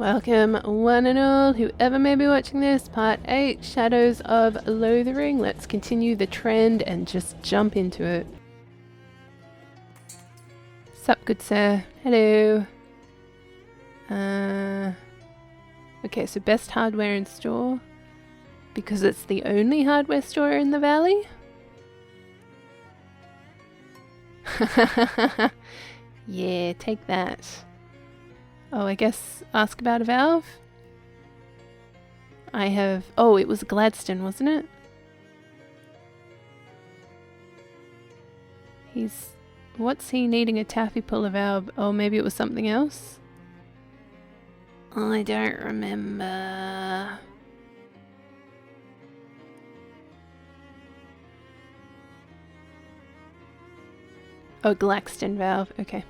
Welcome one and all, whoever may be watching this, part 8, Shadows of Loathing. Let's continue the trend and just jump into it. Sup, good sir. Hello. Okay, so best hardware in store. Because it's the only hardware store in the valley? Yeah, take that. Oh, I guess ask about a valve? I have... Oh, it was Gladstone, wasn't it? He's... What's he needing a taffy puller valve? Oh, maybe it was something else? I don't remember. Oh, Gladstone valve, okay.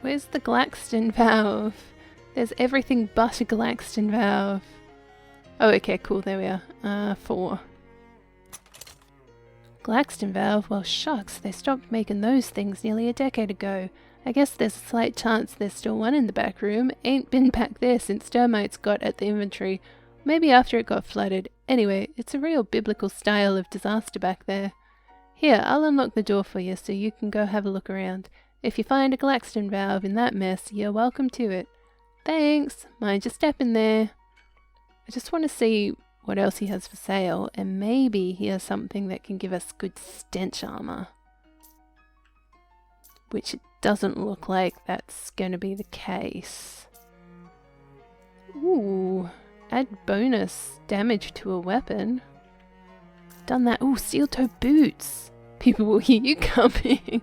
Where's the Gladstone valve? There's everything but a Gladstone valve. Oh, okay, cool, there we are. 4. Gladstone valve? Well, shucks, they stopped making those things nearly a decade ago. I guess there's a slight chance there's still one in the back room. Ain't been back there since termites got at the inventory. Maybe after it got flooded. Anyway, it's a real biblical style of disaster back there. Here, I'll unlock the door for you so you can go have a look around. If you find a Gladstone valve in that mess, you're welcome to it. Thanks. Mind your step in there. I just want to see what else he has for sale, and maybe he has something that can give us good stench armor. Which it doesn't look like that's going to be the case. Ooh, add bonus damage to a weapon. Done that. Ooh, steel-toe boots. People will hear you coming.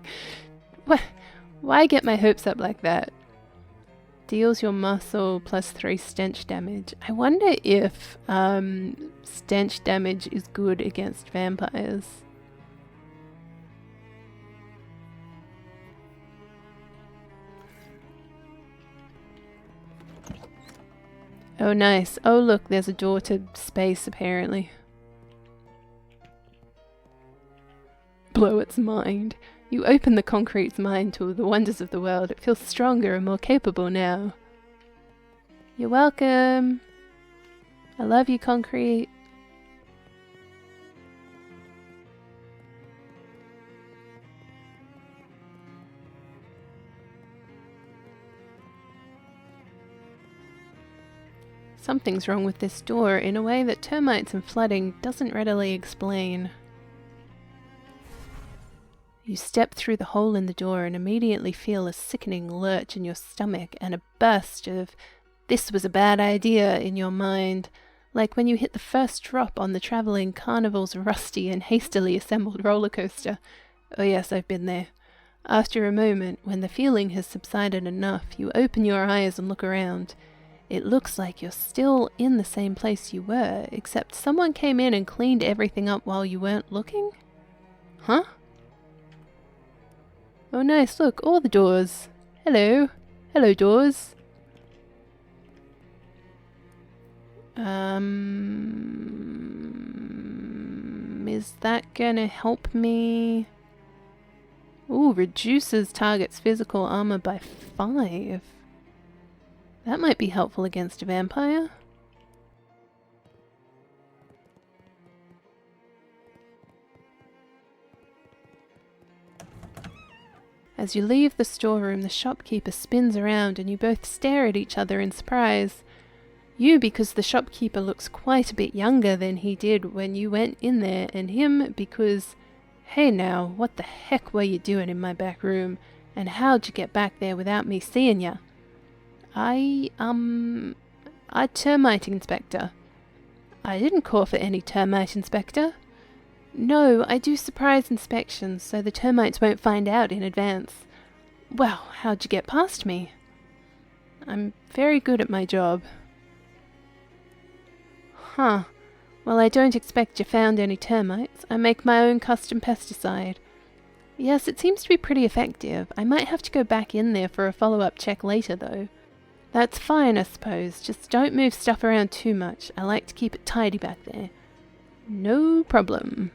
Why get my hopes up like that? Deals your muscle plus 3 stench damage. I wonder if stench damage is good against vampires. Oh, nice. Oh, look, there's a door to space, apparently. Blow its mind. You open the concrete's mind to the wonders of the world. It feels stronger and more capable now. You're welcome. I love you, concrete. Something's wrong with this door in a way that termites and flooding doesn't readily explain. You step through the hole in the door and immediately feel a sickening lurch in your stomach and a burst of "this was a bad idea" in your mind, like when you hit the first drop on the travelling carnival's rusty and hastily assembled roller coaster. Oh yes, I've been there. After a moment, when the feeling has subsided enough, you open your eyes and look around. It looks like you're still in the same place you were, except someone came in and cleaned everything up while you weren't looking? Huh? Oh nice, look, all the doors. Hello. Hello, doors. Is that gonna help me? Ooh, reduces target's physical armor by 5. That might be helpful against a vampire. As you leave the storeroom, the shopkeeper spins around and you both stare at each other in surprise. You because the shopkeeper looks quite a bit younger than he did when you went in there, and him because, hey now, what the heck were you doing in my back room, and how'd you get back there without me seeing ya? I termite inspector. I didn't call for any termite inspector. No, I do surprise inspections so the termites won't find out in advance. Well, how'd you get past me? I'm very good at my job. Huh. Well, I don't expect you found any termites. I make my own custom pesticide. Yes, it seems to be pretty effective. I might have to go back in there for a follow-up check later, though. That's fine, I suppose. Just don't move stuff around too much. I like to keep it tidy back there. No problem.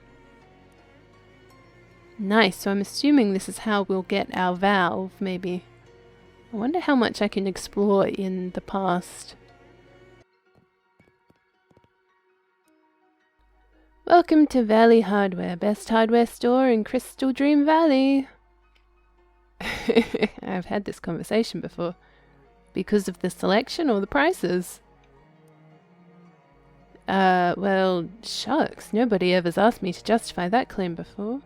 Nice, so I'm assuming this is how we'll get our valve, maybe. I wonder how much I can explore in the past. Welcome to Valley Hardware, best hardware store in Crystal Dream Valley. I've had this conversation before. Because of the selection or the prices? Well, shucks, nobody ever's asked me to justify that claim before.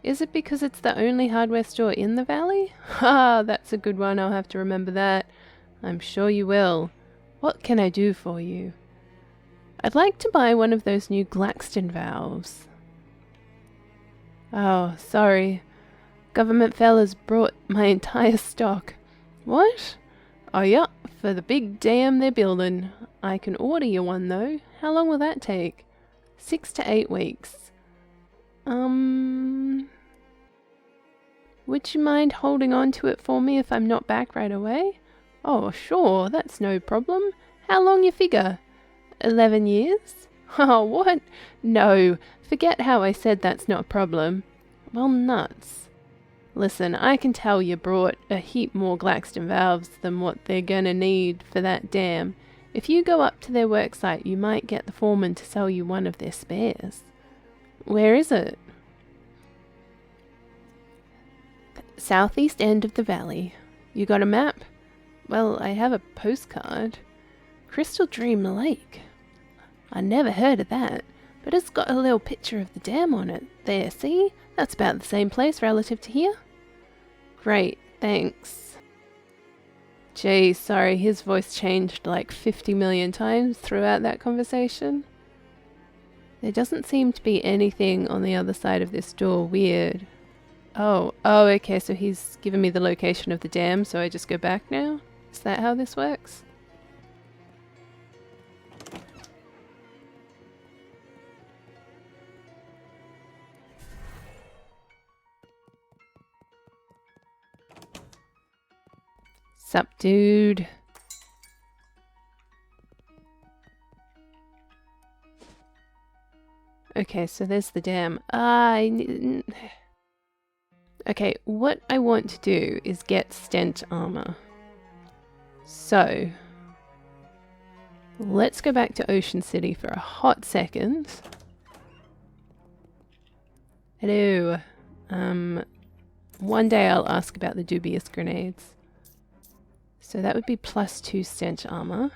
Is it because it's the only hardware store in the valley? Ha, that's a good one, I'll have to remember that. I'm sure you will. What can I do for you? I'd like to buy one of those new Glaxton valves. Oh, sorry. Government fellas brought my entire stock. What? Oh yeah, for the big dam they're building. I can order you one though. How long will that take? 6 to 8 weeks. Would you mind holding on to it for me if I'm not back right away? Oh, sure, that's no problem. How long you figure? 11 years? Oh, what? No, forget how I said that's not a problem. Well, nuts. Listen, I can tell you brought a heap more Glaxton valves than what they're gonna need for that dam. If you go up to their worksite, you might get the foreman to sell you one of their spares. Where is it? Southeast end of the valley. You got a map? Well, I have a postcard. Crystal Dream Lake. I never heard of that, but it's got a little picture of the dam on it. There, see? That's about the same place relative to here. Great, thanks. Gee, sorry, his voice changed like 50 million times throughout that conversation. There doesn't seem to be anything on the other side of this door weird. Oh, okay, so he's given me the location of the dam, so I just go back now? Is that how this works? Sup, dude? Okay, so there's the dam. Okay, what I want to do is get stench armor. So, let's go back to Ocean City for a hot second. Hello. One day I'll ask about the dubious grenades. So that would be +2 stench armor.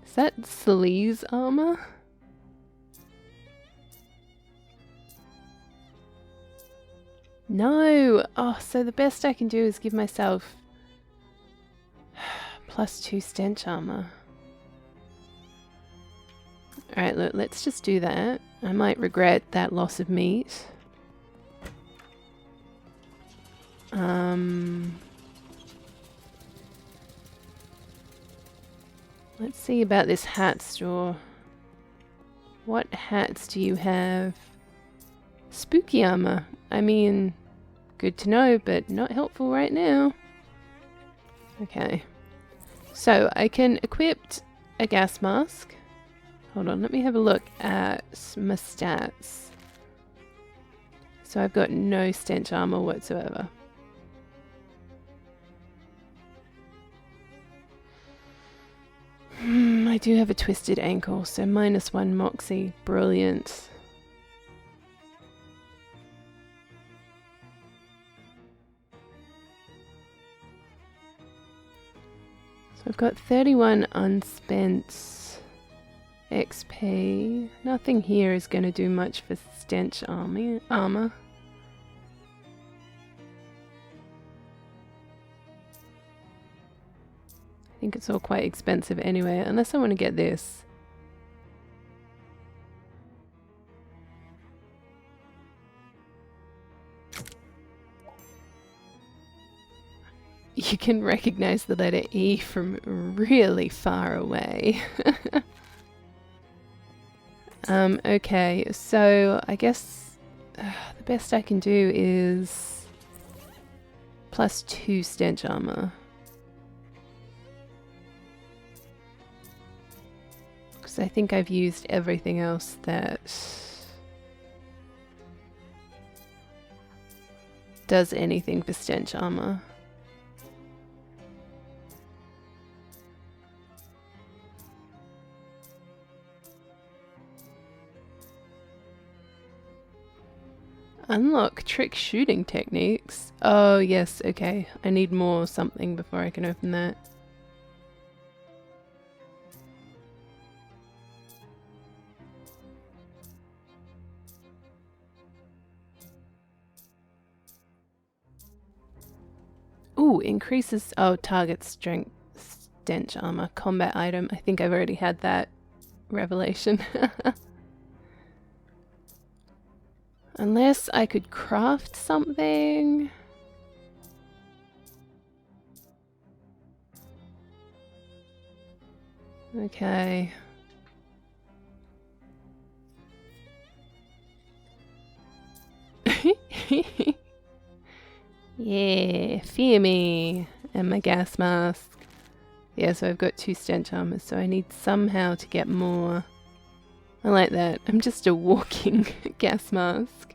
Is that sleaze armor? No! Oh, so the best I can do is give myself +2 stench armor. Alright, look, let's just do that. I might regret that loss of meat. Let's see about this hat store. What hats do you have? Spooky armor. I mean, good to know, but not helpful right now. Okay. So, I can equip a gas mask. Hold on, let me have a look at my stats. So I've got no stench armor whatsoever. I do have a twisted ankle, so -1 moxie. Brilliant. So I've got 31 unspent XP. Nothing here is going to do much for stench armor. I think it's all quite expensive anyway, unless I want to get this. You can recognize the letter E from really far away. Okay, so I guess The best I can do is +2 stench armor. Because I think I've used everything else that does anything for stench armor. Unlock trick shooting techniques. Oh yes, okay. I need more something before I can open that. Ooh, increases target strength stench armor combat item. I think I've already had that revelation. Unless I could craft something. Okay. Yeah, fear me. And my gas mask. Yeah, so I've got 2 stench armors, so I need somehow to get more. I like that. I'm just a walking gas mask.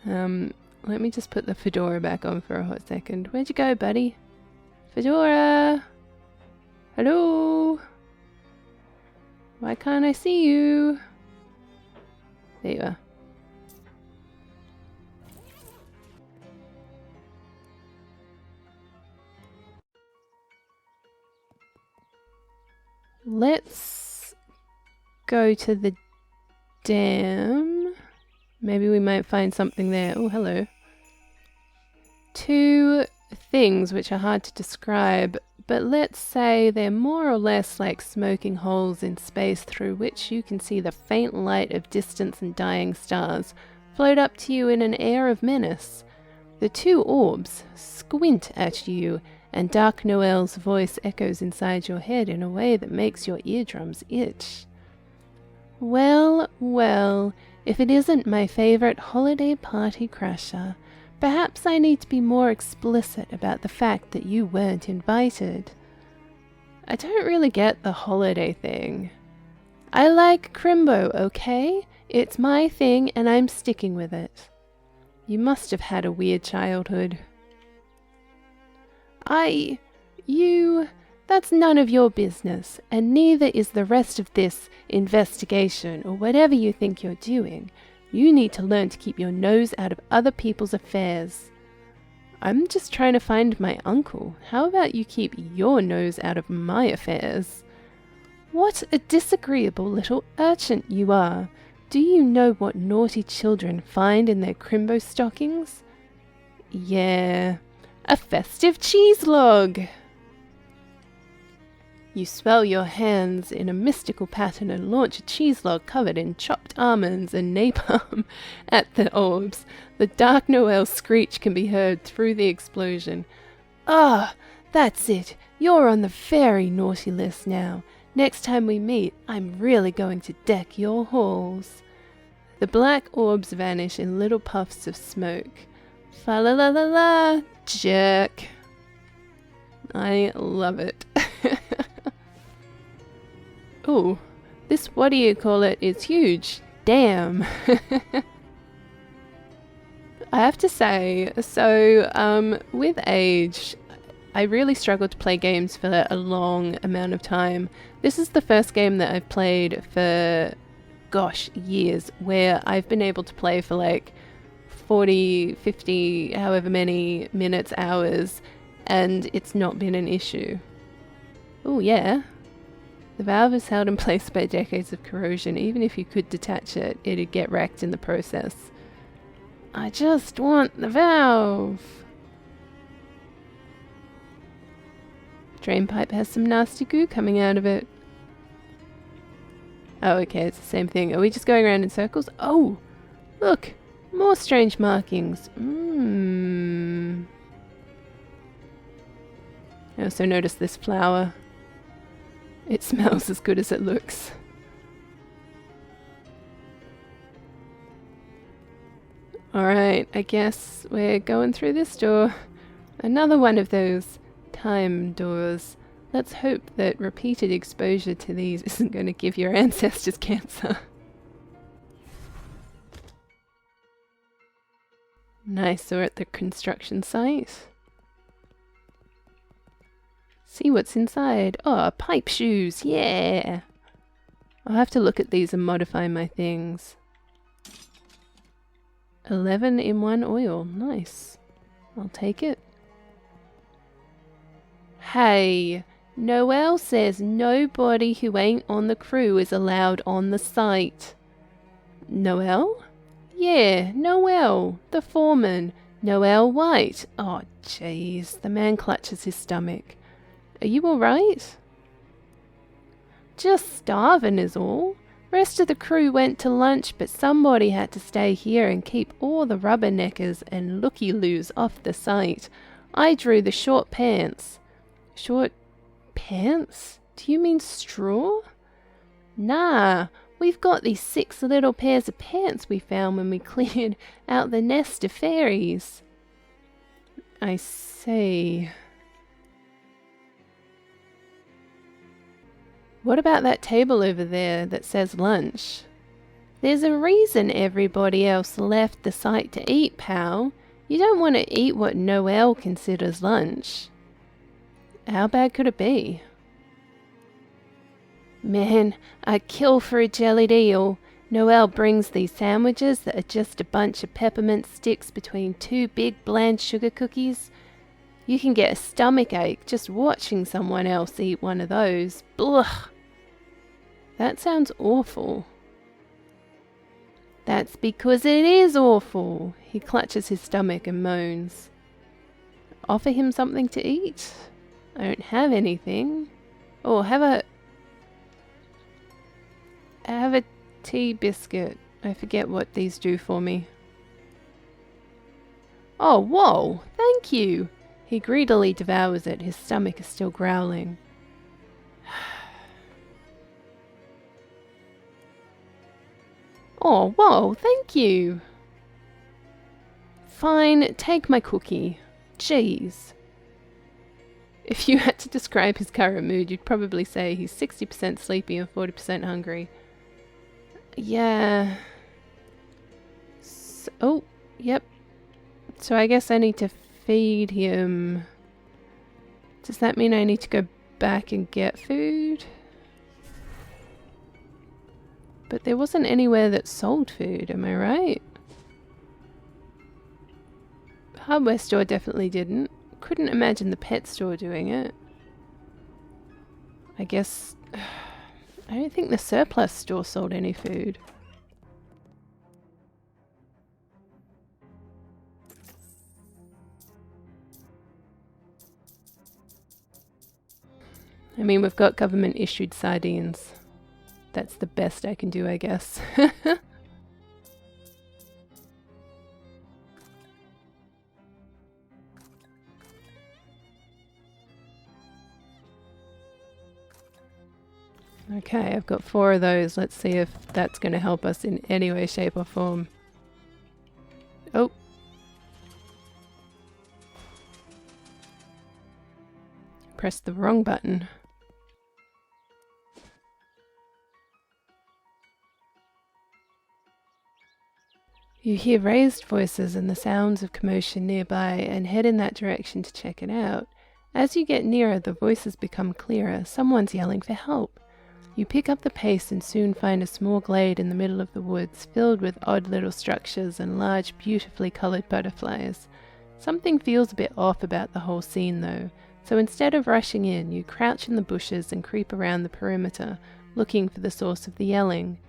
Let me just put the fedora back on for a hot second. Where'd you go, buddy? Fedora! Hello? Why can't I see you? There you are. Let's go to the dam. Maybe we might find something there. Oh, hello. 2 things which are hard to describe, but let's say they're more or less like smoking holes in space through which you can see the faint light of distant and dying stars float up to you in an air of menace. The 2 orbs squint at you, and Dark Noel's voice echoes inside your head in a way that makes your eardrums itch. Well, well, if it isn't my favorite holiday party crasher, perhaps I need to be more explicit about the fact that you weren't invited. I don't really get the holiday thing. I like Crimbo, okay? It's my thing and I'm sticking with it. You must have had a weird childhood. That's none of your business, and neither is the rest of this investigation or whatever you think you're doing. You need to learn to keep your nose out of other people's affairs. I'm just trying to find my uncle. How about you keep your nose out of my affairs? What a disagreeable little urchin you are. Do you know what naughty children find in their Crimbo stockings? Yeah, a festive cheese log. You swell your hands in a mystical pattern and launch a cheese log covered in chopped almonds and napalm at the orbs. The Dark Noel screech can be heard through the explosion. Ah, that's it. You're on the very naughty list now. Next time we meet, I'm really going to deck your halls. The black orbs vanish in little puffs of smoke. Fa la la la la, jerk. I love it. Ooh, this what do you call it is huge. Damn. I have to say, so with age, I really struggled to play games for a long amount of time. This is the first game that I've played for, gosh, years, where I've been able to play for like 40, 50, however many minutes, hours, and it's not been an issue. Oh yeah. The valve is held in place by decades of corrosion. Even if you could detach it, it'd get wrecked in the process. I just want the valve. Drain pipe has some nasty goo coming out of it. Oh, okay, it's the same thing. Are we just going around in circles? Oh, look, more strange markings. I also noticed this flower. It smells as good as it looks. Alright, I guess we're going through this door. Another one of those time doors. Let's hope that repeated exposure to these isn't going to give your ancestors cancer. Nice, we're at the construction site. See what's inside. Oh, pipe shoes, yeah! I'll have to look at these and modify my things. 11 in 1 oil, nice. I'll take it. Hey, Noelle says nobody who ain't on the crew is allowed on the site. Noelle? Yeah, Noelle, the foreman. Noelle White. Oh, jeez, the man clutches his stomach. Are you alright? Just starving is all. Rest of the crew went to lunch, but somebody had to stay here and keep all the rubberneckers and looky-loos off the site. I drew the short pants. Short pants? Do you mean straw? Nah, we've got these 6 little pairs of pants we found when we cleared out the nest of fairies. I see. What about that table over there that says lunch? There's a reason everybody else left the site to eat, pal. You don't want to eat what Noelle considers lunch. How bad could it be? Man, I'd kill for a jellied eel. Noelle brings these sandwiches that are just a bunch of peppermint sticks between 2 big bland sugar cookies. You can get a stomach ache just watching someone else eat one of those. Blah! That sounds awful. That's because it is awful. He clutches his stomach and moans. Offer him something to eat? I don't have anything. Oh, have a tea biscuit. I forget what these do for me. Oh, whoa! Thank you! He greedily devours it. His stomach is still growling. Oh, whoa, thank you. Fine, take my cookie. Jeez. If you had to describe his current mood, you'd probably say he's 60% sleepy and 40% hungry. Yeah. So, oh, yep. So I guess I need to feed him. Does that mean I need to go back and get food? But there wasn't anywhere that sold food, am I right? Hardware store definitely didn't. Couldn't imagine the pet store doing it. I guess... I don't think the surplus store sold any food. I mean, we've got government issued sardines. That's the best I can do, I guess. Okay, I've got 4 of those. Let's see if that's going to help us in any way, shape or form. Oh. Pressed the wrong button. You hear raised voices and the sounds of commotion nearby and head in that direction to check it out. As you get nearer, the voices become clearer. Someone's yelling for help. You pick up the pace and soon find a small glade in the middle of the woods, filled with odd little structures and large, beautifully coloured butterflies. Something feels a bit off about the whole scene though, so instead of rushing in, you crouch in the bushes and creep around the perimeter, looking for the source of the yelling.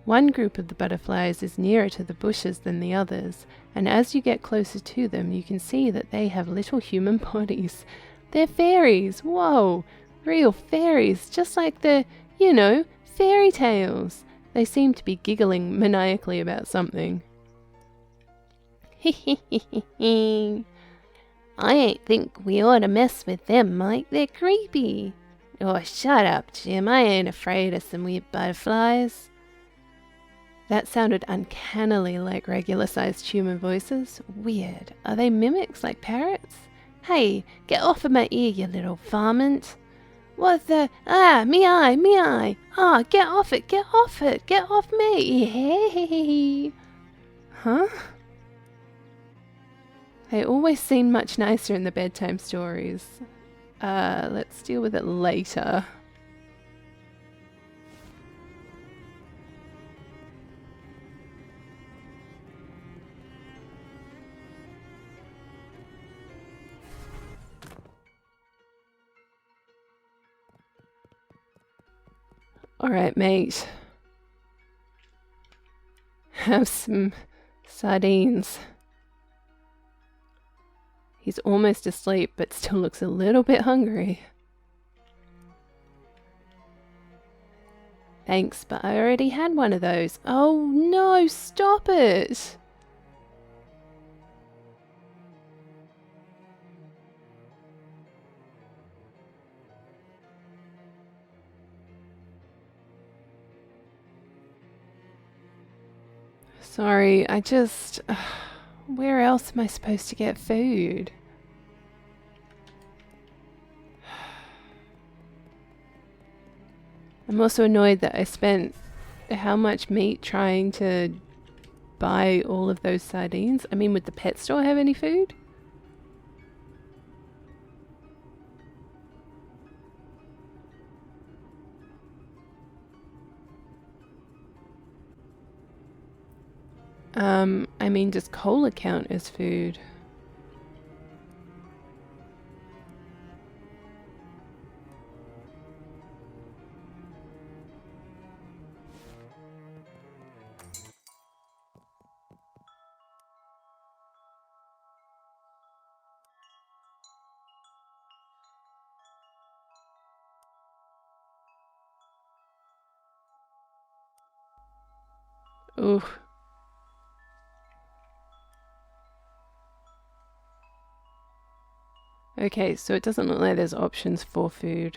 One group of the butterflies is nearer to the bushes than the others, and as you get closer to them, you can see that they have little human bodies. They're fairies! Whoa! Real fairies, just like the, you know, fairy tales. They seem to be giggling maniacally about something. I ain't think we ought to mess with them, Mike. They're creepy. Oh, shut up, Jim. I ain't afraid of some weird butterflies. That sounded uncannily like regular-sized human voices. Weird. Are they mimics like parrots? Hey, get off of my ear, you little varmint. What the? Ah, me eye, me eye. Ah, get off it, get off it, get off me. Hey. Huh? They always seem much nicer in the bedtime stories. Let's deal with it later. Alright, mate. Have some sardines. He's almost asleep, but still looks a little bit hungry. Thanks, but I already had one of those. Oh no, stop it! Sorry, I just... where else am I supposed to get food? I'm also annoyed that I spent how much meat trying to buy all of those sardines. I mean, would the pet store have any food? I mean, does cola count as food? Ooh. Okay, so it doesn't look like there's options for food.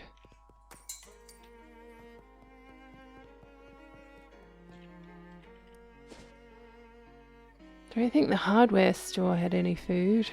Don't think the hardware store had any food.